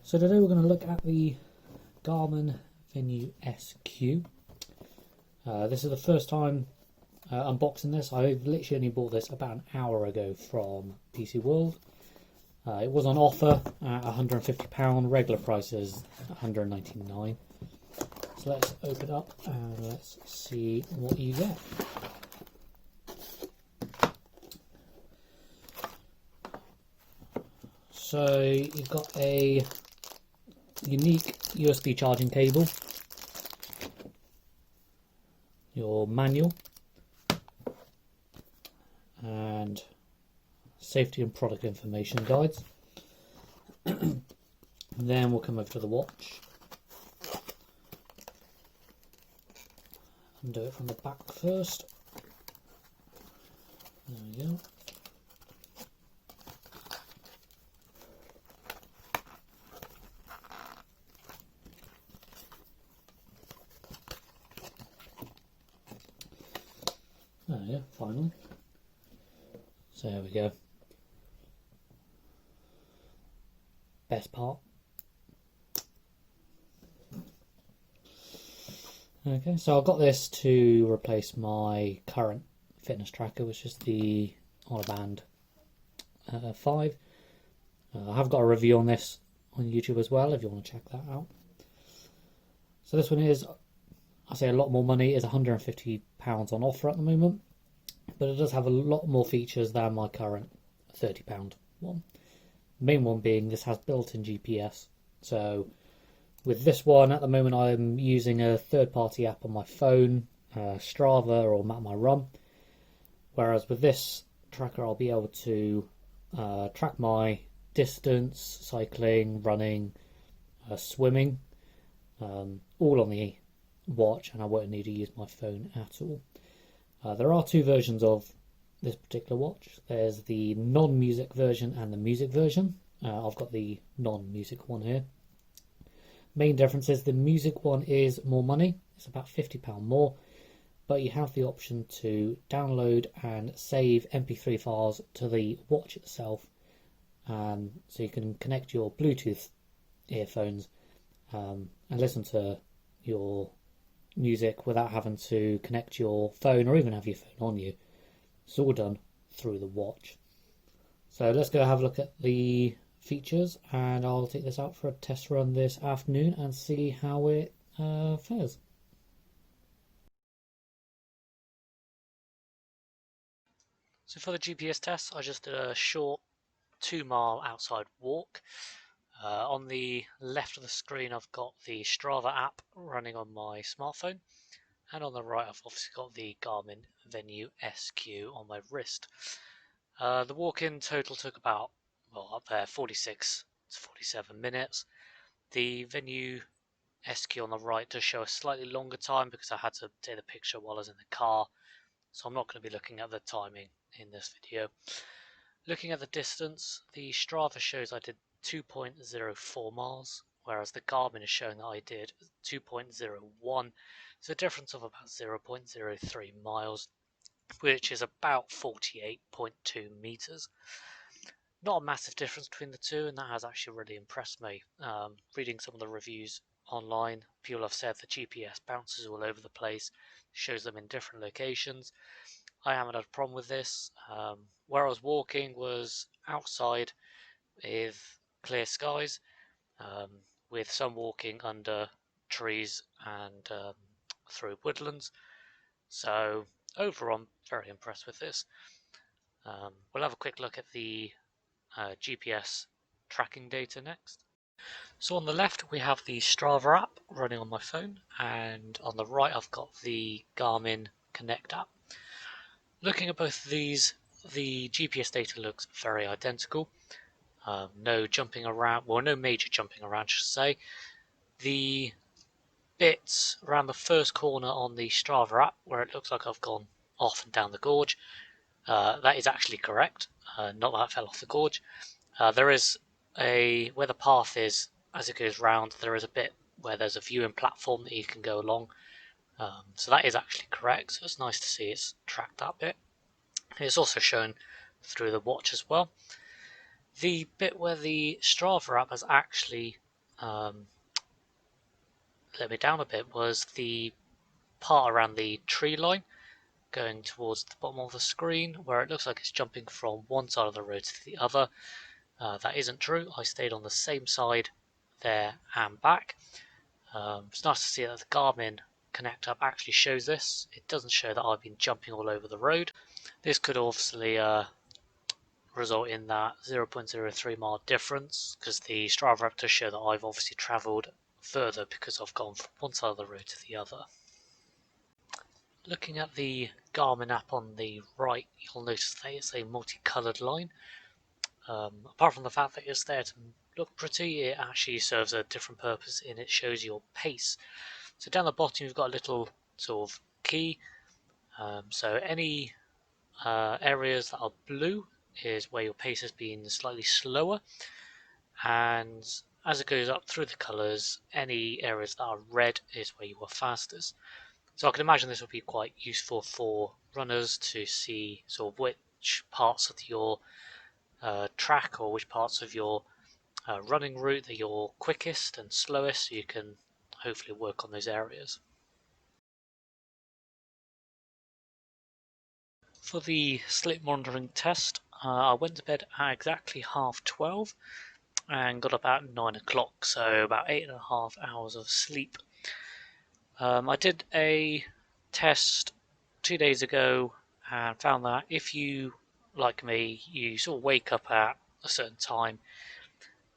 So today we're going to look at the Garmin Venu SQ. This is the first time unboxing this. I literally only bought this about an hour ago from PC World. It was on offer at £150, regular price is £199. So let's open it up and let's see what you get. So you've got a unique USB charging cable, your manual, and safety and product information guides. Then we'll come over to the watch. Undo it from the back first. There we go. There we go, finally. So there we go. Best part. Okay, so I've got this to replace my current fitness tracker, which is the On-a-Band 5. I have got a review on this on YouTube as well, if you want to check that out. So this one is, I say a lot more money, is £150 on offer at the moment, but it does have a lot more features than my current £30 one. The main one being this has built-in GPS. So with this one at the moment I'm using a third-party app on my phone, Strava or Map My Run, whereas with this tracker I'll be able to track my distance, cycling, running, swimming, all on the watch, and I won't need to use my phone at all. There are two versions of this particular watch. There's the non-music version and the music version. I've got the non-music one here. Main difference is the music one is more money. It's about £50 more, but you have the option to download and save MP3 files to the watch itself, so you can connect your Bluetooth earphones and listen to your music without having to connect your phone or even have your phone on you. It's all done through the watch. So let's go have a look at the features, and I'll take this out for a test run this afternoon and see how it fares. So for the GPS test, I just did a short 2-mile outside walk. On the left of the screen I've got the Strava app running on my smartphone, and on the right I've obviously got the Garmin Venu SQ on my wrist. The walk in total took about, well, up there 46 to 47 minutes. The Venu SQ on the right does show a slightly longer time because I had to take the picture while I was in the car, so I'm not going to be looking at the timing in this video. Looking at the distance, the Strava shows I did 2.04 miles, whereas the Garmin is showing that I did 2.01, so a difference of about 0.03 miles, which is about 48.2 meters. Not a massive difference between the two, and that has actually really impressed me. Reading some of the reviews online, people have said the GPS bounces all over the place, shows them in different locations. I haven't had a problem with this. Where I was walking was outside with clear skies, with some walking under trees and through woodlands. So overall I'm very impressed with this. We'll have a quick look at the GPS tracking data next. So on the left we have the Strava app running on my phone, and on the right I've got the Garmin Connect app. Looking at both of these, the GPS data looks very identical. No jumping around, well, no major jumping around, I should say. The bits around the first corner on the Strava app where it looks like I've gone off and down the gorge, that is actually correct. Not that I fell off the gorge. There is where the path is, as it goes round, there is a bit where there's a viewing platform that you can go along. So that is actually correct, so it's nice to see it's tracked that bit. It's also shown through the watch as well. The bit where the Strava app has actually let me down a bit was the part around the tree line going towards the bottom of the screen, where it looks like it's jumping from one side of the road to the other. That isn't true. I stayed on the same side there and back. It's nice to see that the Garmin Connect app actually shows this. It doesn't show that I've been jumping all over the road. This could obviously result in that 0.03 mile difference, because the Strava app does show that I've obviously travelled further because I've gone from one side of the road to the other. Looking at the Garmin app on the right, you'll notice that it's a multicoloured line. Apart from the fact that it's there to look pretty, it actually serves a different purpose in it shows your pace. So down the bottom you've got a little sort of key. So any areas that are blue is where your pace has been slightly slower, and as it goes up through the colours, any areas that are red is where you are fastest. So I can imagine this would be quite useful for runners to see sort of which parts of your track or which parts of your running route that you're quickest and slowest, so you can hopefully work on those areas. For the sleep monitoring test, I went to bed at exactly 12:30 and got up at 9 o'clock, so about 8.5 hours of sleep. I did a test 2 days ago and found that if you, like me, you sort of wake up at a certain time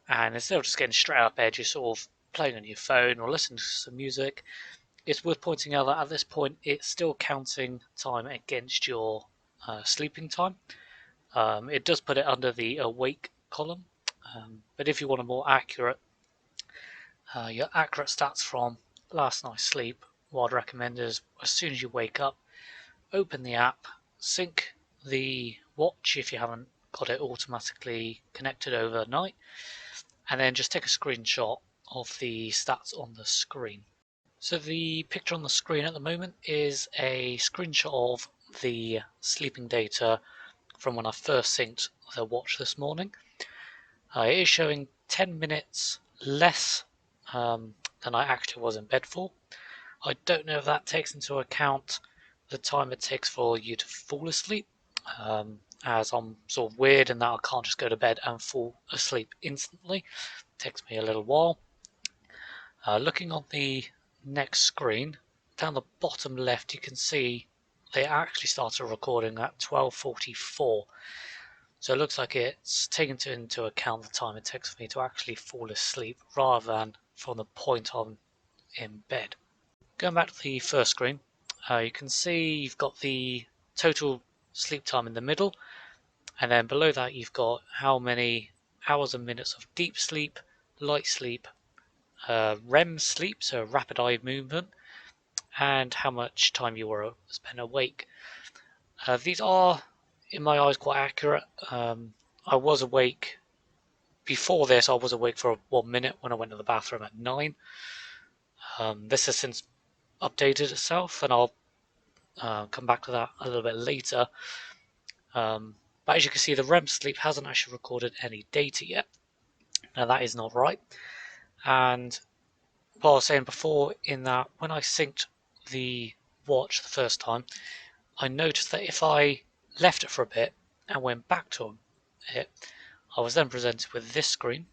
and instead of just getting straight out of bed, you're sort of playing on your phone or listening to some music, it's worth pointing out that at this point it's still counting time against your sleeping time. It does put it under the awake column, but if you want a more accurate, your accurate stats from last night's sleep, what I'd recommend is as soon as you wake up, open the app, sync the watch if you haven't got it automatically connected overnight, and then just take a screenshot of the stats on the screen. So the picture on the screen at the moment is a screenshot of the sleeping data from when I first synced the watch this morning. It is showing 10 minutes less than I actually was in bed for. I don't know if that takes into account the time it takes for you to fall asleep, as I'm sort of weird in that I can't just go to bed and fall asleep instantly. It takes me a little while. Looking on the next screen, down the bottom left, you can see they actually started recording at 12:44. So it looks like it's taken into account the time it takes for me to actually fall asleep rather than from the point I'm in bed. Going back to the first screen, you can see you've got the total sleep time in the middle, and then below that you've got how many hours and minutes of deep sleep, light sleep, REM sleep, so rapid eye movement, and how much time you were spent awake. These are, in my eyes, quite accurate. I was awake before this. I was awake for 1 minute when I went to the bathroom at 9. This has since updated itself, and I'll come back to that a little bit later. But as you can see, the REM sleep hasn't actually recorded any data yet. Now that is not right. And what I was saying before, in that when I synced the watch the first time, I noticed that if I left it for a bit and went back to it, I was then presented with this screen.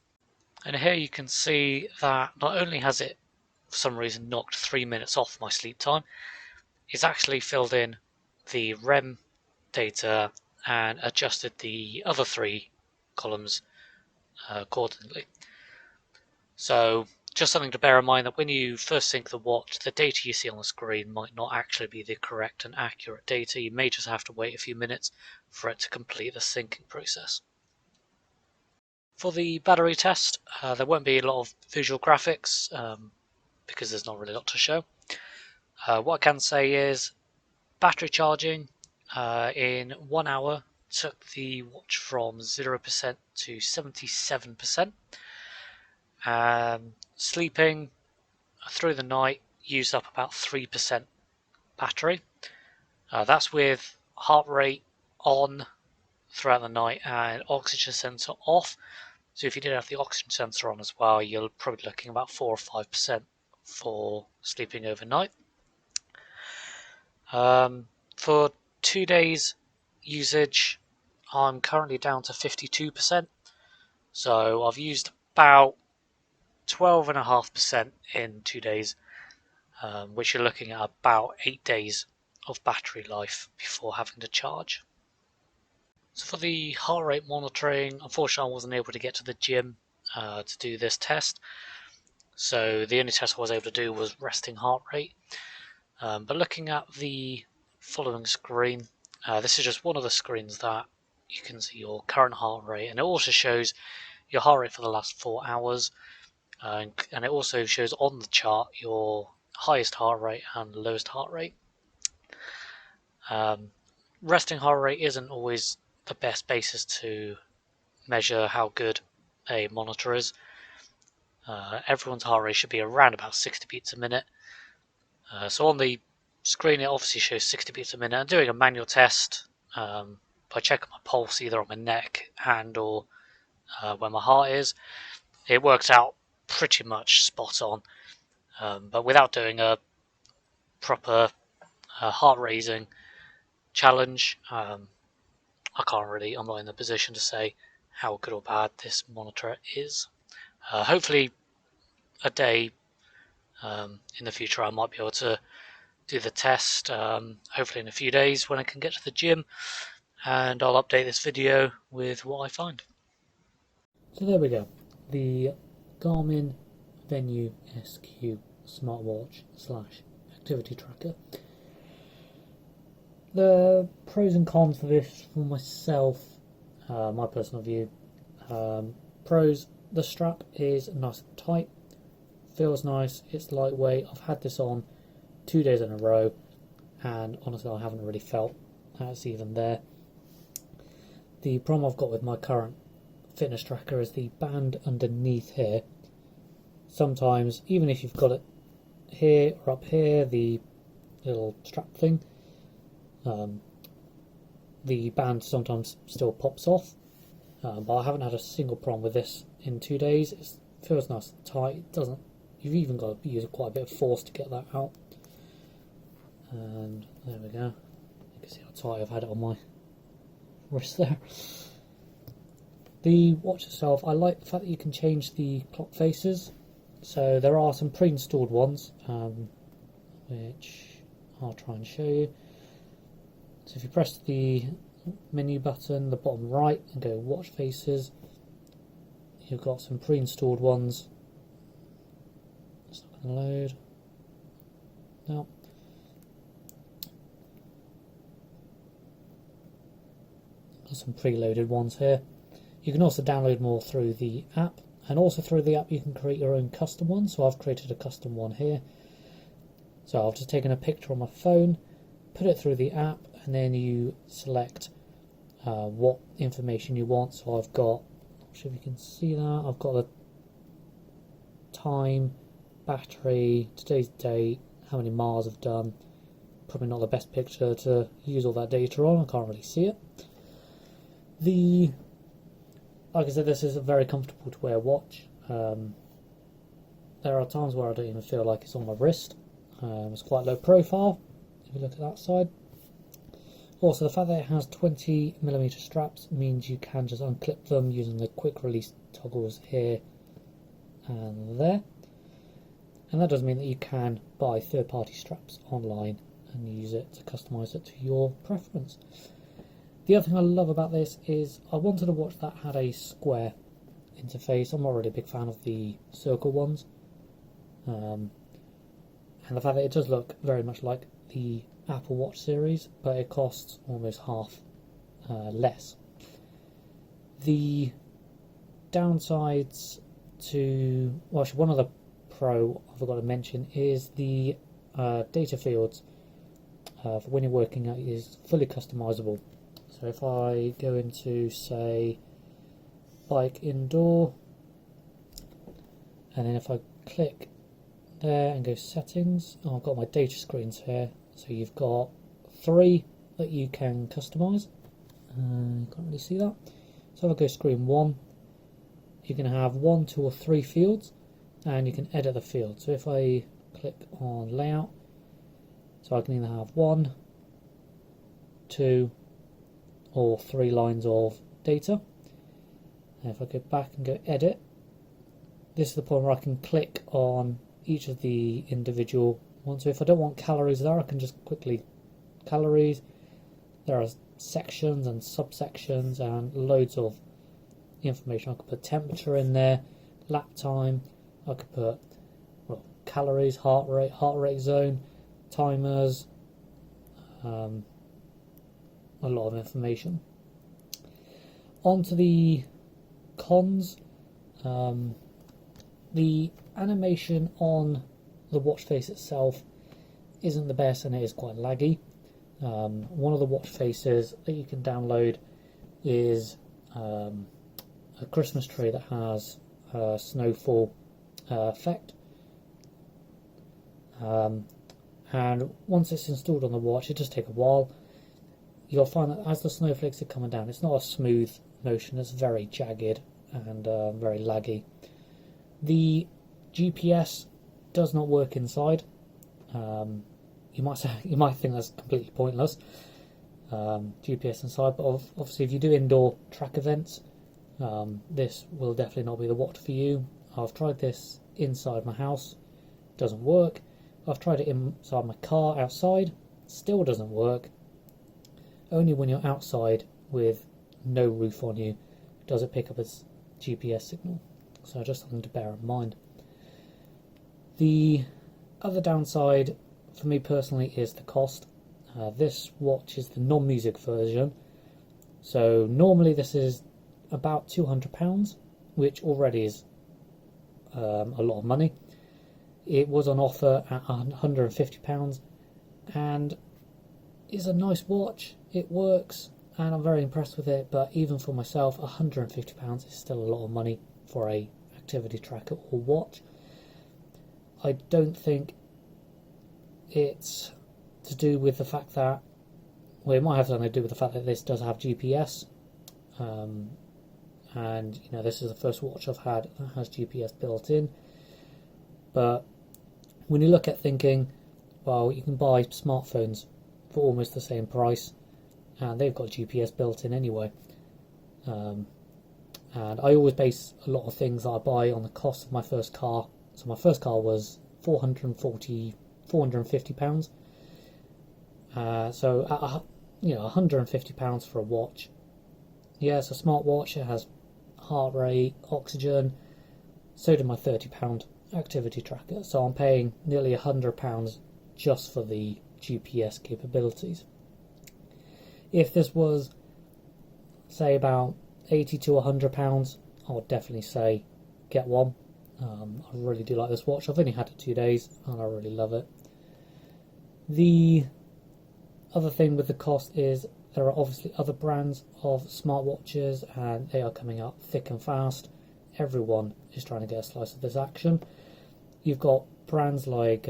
And here you can see that not only has it for some reason knocked 3 minutes off my sleep time, it's actually filled in the REM data and adjusted the other 3 columns accordingly. So just something to bear in mind, that when you first sync the watch, the data you see on the screen might not actually be the correct and accurate data. You may just have to wait a few minutes for it to complete the syncing process. For the battery test, there won't be a lot of visual graphics because there's not really a lot to show. What I can say is battery charging in 1 hour took the watch from 0% to 77%. Sleeping through the night used up about 3% battery. That's with heart rate on throughout the night and oxygen sensor off. So if you did have the oxygen sensor on as well, you're probably looking about 4 or 5% for sleeping overnight. For 2 days usage, I'm currently down to 52%. So I've used about 12.5% in 2 days, which you're looking at about 8 days of battery life before having to charge. So for the heart rate monitoring, unfortunately I wasn't able to get to the gym to do this test. So the only test I was able to do was resting heart rate. But looking at the following screen, this is just one of the screens that you can see your current heart rate, and it also shows your heart rate for the last 4 hours, and it also shows on the chart your highest heart rate and lowest heart rate. Resting heart rate isn't always the best basis to measure how good a monitor is. Everyone's heart rate should be around about 60 beats a minute. So on the screen it obviously shows 60 beats a minute. I'm doing a manual test by checking my pulse either on my neck, hand, or where my heart is. It works out pretty much spot on, but without doing a proper heart raising challenge, I'm not in the position to say how good or bad this monitor is. Hopefully a day in the future I might be able to do the test, hopefully in a few days when I can get to the gym, and I'll update this video with what I find. So there we go, the Garmin Venu SQ smartwatch / activity tracker. The pros and cons for this for myself, my personal view. Pros, the strap is nice and tight, feels nice, it's lightweight. I've had this on 2 days in a row and honestly I haven't really felt that's even there. The problem I've got with my current fitness tracker is the band underneath here. Sometimes, even if you've got it here or up here, the little strap thing, the band sometimes still pops off, but I haven't had a single problem with this in 2 days. It feels nice and tight. It doesn't. You've even got to use quite a bit of force to get that out. And there we go. You can see how tight I've had it on my wrist there. The watch itself, I like the fact that you can change the clock faces. So there are some pre-installed ones, which I'll try and show you. So if you press the menu button, the bottom right, and go watch faces, you've got some pre-installed ones. It's not going to load. No. Got some preloaded ones here. You can also download more through the app, and also through the app you can create your own custom one. So I've created a custom one here. So I've just taken a picture on my phone, put it through the app, and then you select what information you want. So I've got, I'm not sure if you can see that, I've got the time, battery, today's date, how many miles I've done. Probably not the best picture to use all that data on, I can't really see it. Like I said, this is a very comfortable to wear watch. There are times where I don't even feel like it's on my wrist. It's quite low profile, if you look at that side. Also, the fact that it has 20mm straps means you can just unclip them using the quick release toggles here and there. And that does mean that you can buy third-party straps online and use it to customise it to your preference. The other thing I love about this is I wanted a watch that had a square interface. I'm not really a big fan of the circle ones. And the fact that it does look very much like the Apple Watch series, but it costs almost half less. The downsides to, well, actually one other pro I forgot to mention is the data fields for when you're working out is fully customizable. So if I go into, say, bike indoor, and then if I click there and go settings, I've got my data screens here. So you've got 3 that you can customise. You can't really see that. So if I go screen 1, you can have 1, 2 or 3 fields, and you can edit the field. So if I click on layout, so I can either have 1, 2 or 3 lines of data. And if I go back and go edit, this is the point where I can click on each of the individual ones. So if I don't want calories there, I can just quickly calories. There are sections and subsections and loads of information. I could put temperature in there, lap time, I could put calories, heart rate zone, timers, a lot of information. On to the cons. The animation on the watch face itself isn't the best, and it is quite laggy. One of the watch faces that you can download is a Christmas tree that has a snowfall effect, and once it's installed on the watch, it does take a while. You'll find that as the snowflakes are coming down, it's not a smooth motion, it's very jagged and very laggy. The GPS does not work inside. You might think that's completely pointless, GPS inside, but obviously if you do indoor track events, this will definitely not be the watch for you. I've tried this inside my house, doesn't work. I've tried it inside my car outside, still doesn't work. Only when you're outside with no roof on you does it pick up its GPS signal, so just something to bear in mind. The other downside for me personally is the cost. This watch is the non-music version, so normally this is about £200, which already is a lot of money. It was on offer at £150, and it's a nice watch. It works, and I'm very impressed with it. But even for myself, £150 is still a lot of money for a activity tracker or watch. I don't think it's to do with the fact that, well, it might have something to do with the fact that this does have GPS, and you know, this is the first watch I've had that has GPS built in. But when you look at thinking, well, you can buy smartphones for almost the same price, and they've got GPS built in anyway. And I always base a lot of things that I buy on the cost of my first car. So my first car was £450. So at, £150 for a watch. Yeah, it's a smartwatch. It has heart rate, oxygen. So did my £30 activity tracker. So I'm paying nearly £100 just for the GPS capabilities. If this was, say, about £80 to £100, I would definitely say get one. I really do like this watch. I've only had it 2 days and I really love it. The other thing with the cost is there are obviously other brands of smartwatches, and they are coming up thick and fast. Everyone is trying to get a slice of this action. You've got brands like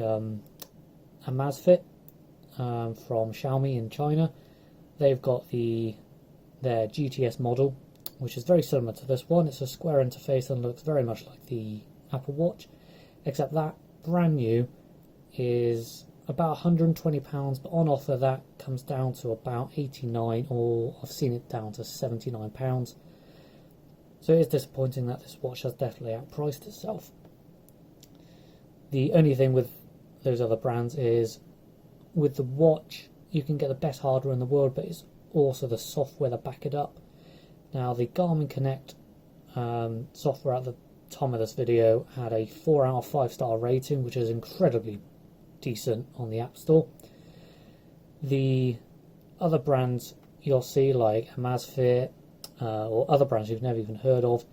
Amazfit from Xiaomi in China. They've got their GTS model, which is very similar to this one. It's a square interface and looks very much like the Apple Watch, except that brand new is about £120, but on offer that comes down to about £89, or I've seen it down to £79. So it is disappointing that this watch has definitely outpriced itself. The only thing with those other brands is, with the watch you can get the best hardware in the world, but it's also the software that back it up. Now, the Garmin Connect software at the time of this video had a 4 out of 5-star rating, which is incredibly decent on the App Store. The other brands you'll see, like Amazfit or other brands you've never even heard of,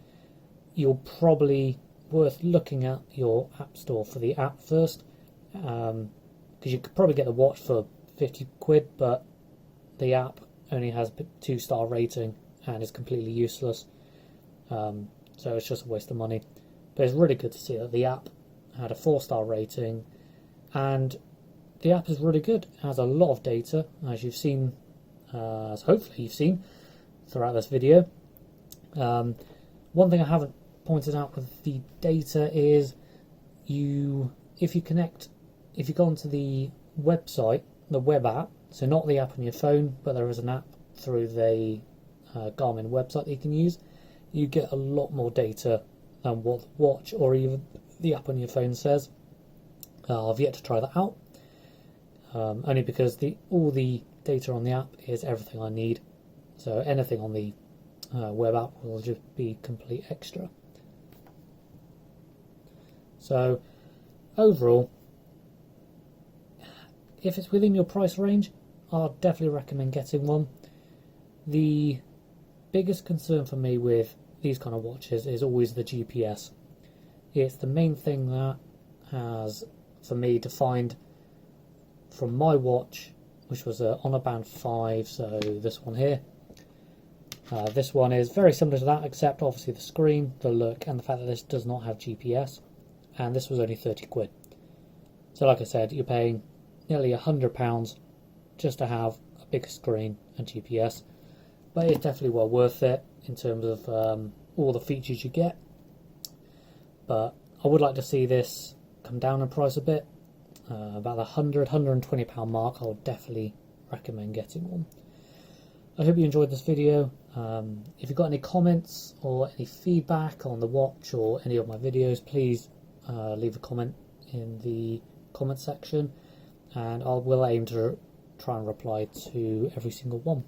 you're probably worth looking at your App Store for the app first, because you could probably get the watch for £50, but the app only has a 2-star rating and is completely useless, so it's just a waste of money. But it's really good to see that the app had a 4-star rating, and the app is really good. It has a lot of data, as you've seen, as hopefully you've seen throughout this video. One thing I haven't pointed out with the data is if you go onto the website, the web app, so not the app on your phone, but there is an app through the Garmin website that you can use, you get a lot more data than what the watch or even the app on your phone says. I've yet to try that out, only because all the data on the app is everything I need, so anything on the web app will just be complete extra. So overall, if it's within your price range, I'll definitely recommend getting one. The biggest concern for me with these kind of watches is always the GPS. It's the main thing that has, for me, defined from my watch, which was a Honor Band 5, so this one here. This one is very similar to that, except obviously the screen, the look, and the fact that this does not have GPS. And this was only 30 quid. So like I said, you're paying nearly £100 just to have a bigger screen and GPS. But it's definitely well worth it in terms of all the features you get. But I would like to see this come down in price a bit. About the £100–120 mark, I would definitely recommend getting one. I hope you enjoyed this video. If you've got any comments or any feedback on the watch or any of my videos, please leave a comment in the comment section, and I will aim to try and reply to every single one.